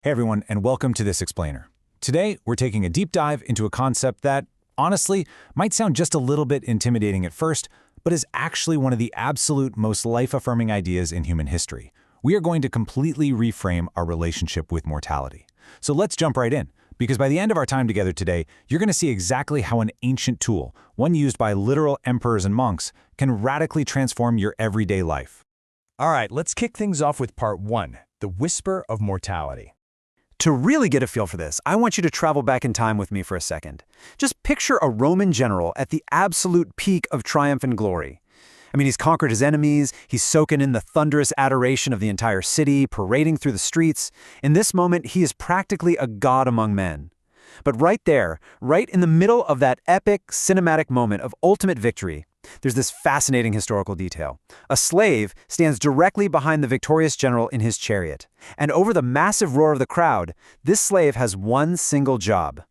Hey everyone, and welcome to This Explainer. Today, we're taking a deep dive into a concept that, honestly, might sound just a little bit intimidating at first, but is actually one of the absolute most life-affirming ideas in human history. We are going to completely reframe our relationship with mortality. So let's jump right in, because by the end of our time together today, you're going to see exactly how an ancient tool, one used by literal emperors and monks, can radically transform your everyday life. All right, let's kick things off with part one, the whisper of mortality. To really get a feel for this, I want you to travel back in time with me for a second. Just picture a Roman general at the absolute peak of triumph and glory. I mean, he's conquered his enemies, he's soaking in the thunderous adoration of the entire city, parading through the streets. In this moment, he is practically a god among men. But right there, right in the middle of that epic, cinematic moment of ultimate victory, there's this fascinating historical detail. A slave stands directly behind the victorious general in his chariot, and over the massive roar of the crowd, this slave has one single job.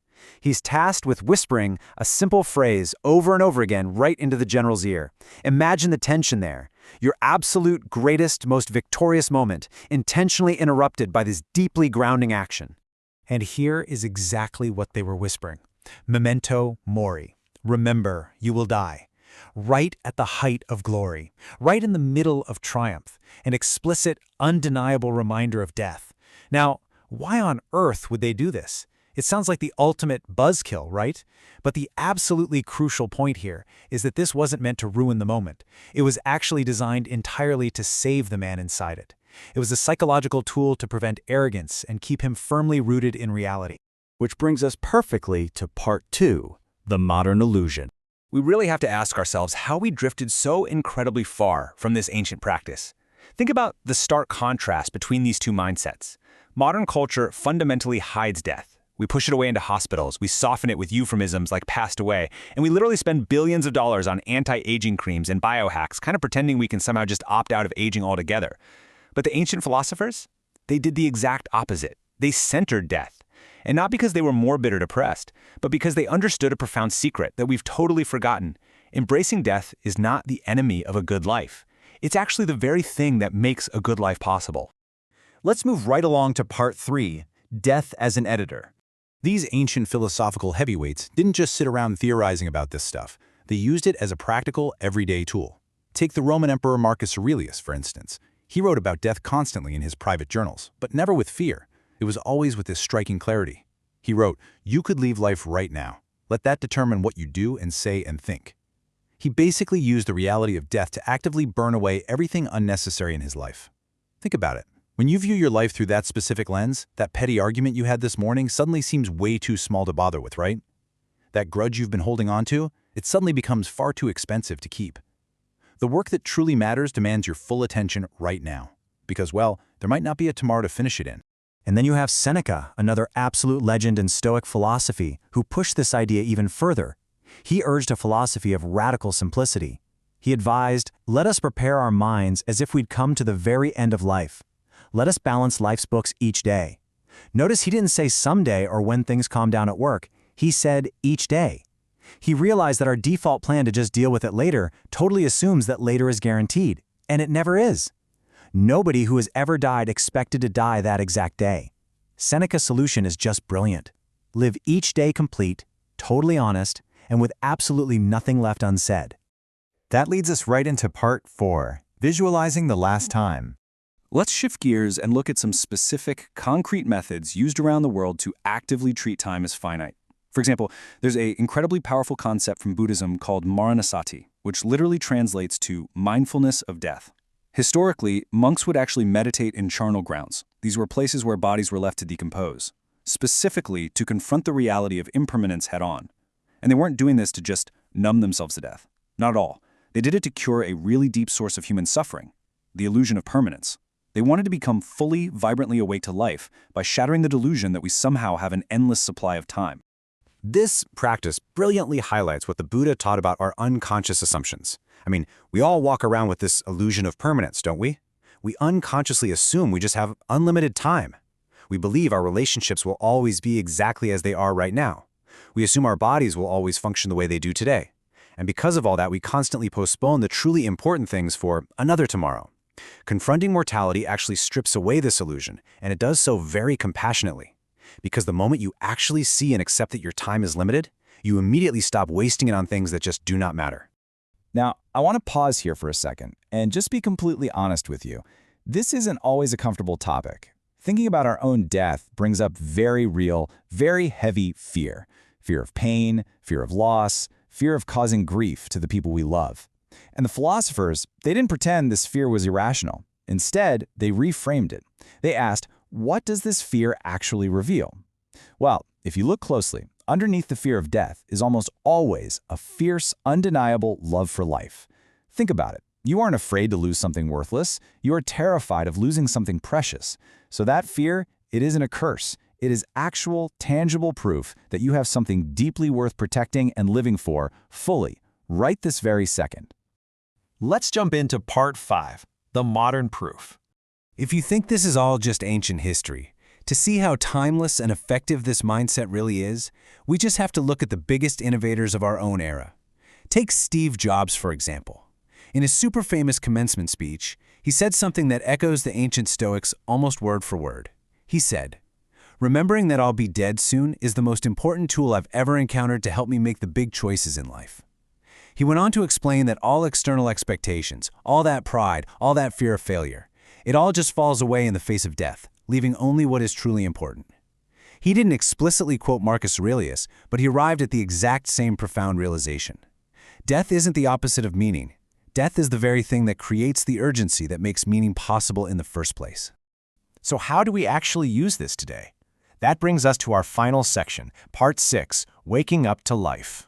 He's tasked with whispering a simple phrase over and over again right into the general's ear. Imagine the tension there. Your absolute greatest, most victorious moment, intentionally interrupted by this deeply grounding action. And here is exactly what they were whispering. Memento Mori. Remember, you will die. Right at the height of glory, right in the middle of triumph, an explicit, undeniable reminder of death. Now, why on earth would they do this? It sounds like the ultimate buzzkill, right? But the absolutely crucial point here is that this wasn't meant to ruin the moment. It was actually designed entirely to save the man inside it. It was a psychological tool to prevent arrogance and keep him firmly rooted in reality. Which brings us perfectly to part two, the modern illusion. We really have to ask ourselves how we drifted so incredibly far from this ancient practice. Think about the stark contrast between these two mindsets. Modern culture fundamentally hides death. We push it away into hospitals, we soften it with euphemisms like passed away, and we literally spend billions of dollars on anti-aging creams and biohacks, kind of pretending we can somehow just opt out of aging altogether. But the ancient philosophers? They did the exact opposite. They centered death. And not because they were morbid or depressed, but because they understood a profound secret that we've totally forgotten. Embracing death is not the enemy of a good life. It's actually the very thing that makes a good life possible. Let's move right along to part three, death as an editor. These ancient philosophical heavyweights didn't just sit around theorizing about this stuff. They used it as a practical, everyday tool. Take the Roman Emperor Marcus Aurelius, for instance. He wrote about death constantly in his private journals, but never with fear. It was always with this striking clarity. He wrote, "You could leave life right now. Let that determine what you do and say and think." He basically used the reality of death to actively burn away everything unnecessary in his life. Think about it. When you view your life through that specific lens, that petty argument you had this morning suddenly seems way too small to bother with, right? That grudge you've been holding on to, it suddenly becomes far too expensive to keep. The work that truly matters demands your full attention right now. Because, well, there might not be a tomorrow to finish it in. And then you have Seneca, another absolute legend in Stoic philosophy, who pushed this idea even further. He urged a philosophy of radical simplicity. He advised, "Let us prepare our minds as if we'd come to the very end of life. Let us balance life's books each day." Notice he didn't say someday or when things calm down at work. He said each day. He realized that our default plan to just deal with it later totally assumes that later is guaranteed, and it never is. Nobody who has ever died expected to die that exact day. Seneca's solution is just brilliant. Live each day complete, totally honest, and with absolutely nothing left unsaid. That leads us right into part four, visualizing the last time. Let's shift gears and look at some specific, concrete methods used around the world to actively treat time as finite. For example, there's an incredibly powerful concept from Buddhism called maranasati, which literally translates to mindfulness of death. Historically, monks would actually meditate in charnel grounds. These were places where bodies were left to decompose, specifically to confront the reality of impermanence head-on. And they weren't doing this to just numb themselves to death. Not at all. They did it to cure a really deep source of human suffering, the illusion of permanence. They wanted to become fully, vibrantly awake to life by shattering the delusion that we somehow have an endless supply of time. This practice brilliantly highlights what the Buddha taught about our unconscious assumptions. I mean, we all walk around with this illusion of permanence, don't we? We unconsciously assume we just have unlimited time. We believe our relationships will always be exactly as they are right now. We assume our bodies will always function the way they do today. And because of all that, we constantly postpone the truly important things for another tomorrow. Confronting mortality actually strips away this illusion, and it does so very compassionately. Because the moment you actually see and accept that your time is limited, you immediately stop wasting it on things that just do not matter. Now, I want to pause here for a second and just be completely honest with you. This isn't always a comfortable topic. Thinking about our own death brings up very real, very heavy fear. Fear of pain, fear of loss, fear of causing grief to the people we love. And the philosophers, they didn't pretend this fear was irrational. Instead, they reframed it. They asked, what does this fear actually reveal? Well, if you look closely, underneath the fear of death is almost always a fierce, undeniable love for life. Think about it. You aren't afraid to lose something worthless. You are terrified of losing something precious. So that fear, it isn't a curse. It is actual, tangible proof that you have something deeply worth protecting and living for fully, right this very second. Let's jump into part 5, the modern proof. If you think this is all just ancient history, to see how timeless and effective this mindset really is, we just have to look at the biggest innovators of our own era. Take Steve Jobs, for example. In his super famous commencement speech, he said something that echoes the ancient Stoics almost word for word. He said, "Remembering that I'll be dead soon is the most important tool I've ever encountered to help me make the big choices in life." He went on to explain that all external expectations, all that pride, all that fear of failure, it all just falls away in the face of death, leaving only what is truly important. He didn't explicitly quote Marcus Aurelius, but he arrived at the exact same profound realization. Death isn't the opposite of meaning. Death is the very thing that creates the urgency that makes meaning possible in the first place. So how do we actually use this today? That brings us to our final section, part 6, waking up to life.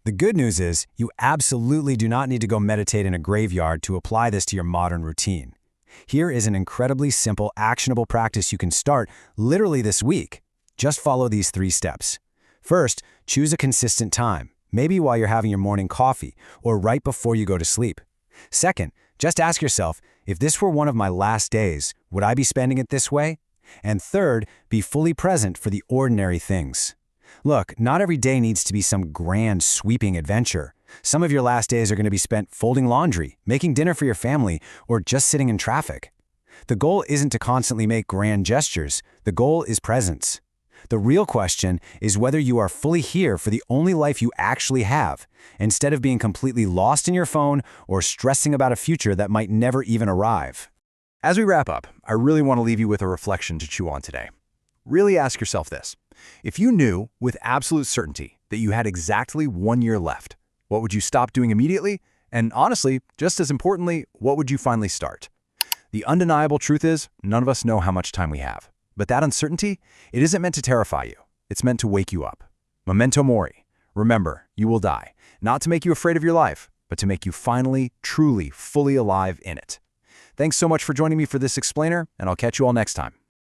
The good news is, you absolutely do not need to go meditate in a graveyard to apply this to your modern routine. Here is an incredibly simple, actionable practice you can start literally this week. Just follow these 3 steps. First, choose a consistent time, maybe while you're having your morning coffee or right before you go to sleep. Second, just ask yourself, if this were one of my last days, would I be spending it this way? And third, be fully present for the ordinary things. Look, not every day needs to be some grand, sweeping adventure. Some of your last days are going to be spent folding laundry, making dinner for your family, or just sitting in traffic. The goal isn't to constantly make grand gestures. The goal is presence. The real question is whether you are fully here for the only life you actually have, instead of being completely lost in your phone or stressing about a future that might never even arrive. As we wrap up, I really want to leave you with a reflection to chew on today. Really ask yourself this. If you knew with absolute certainty that you had exactly 1 year left, what would you stop doing immediately? And honestly, just as importantly, what would you finally start? The undeniable truth is, none of us know how much time we have. But that uncertainty, it isn't meant to terrify you. It's meant to wake you up. Memento Mori. Remember, you will die. Not to make you afraid of your life, but to make you finally, truly, fully alive in it. Thanks so much for joining me for this explainer, and I'll catch you all next time.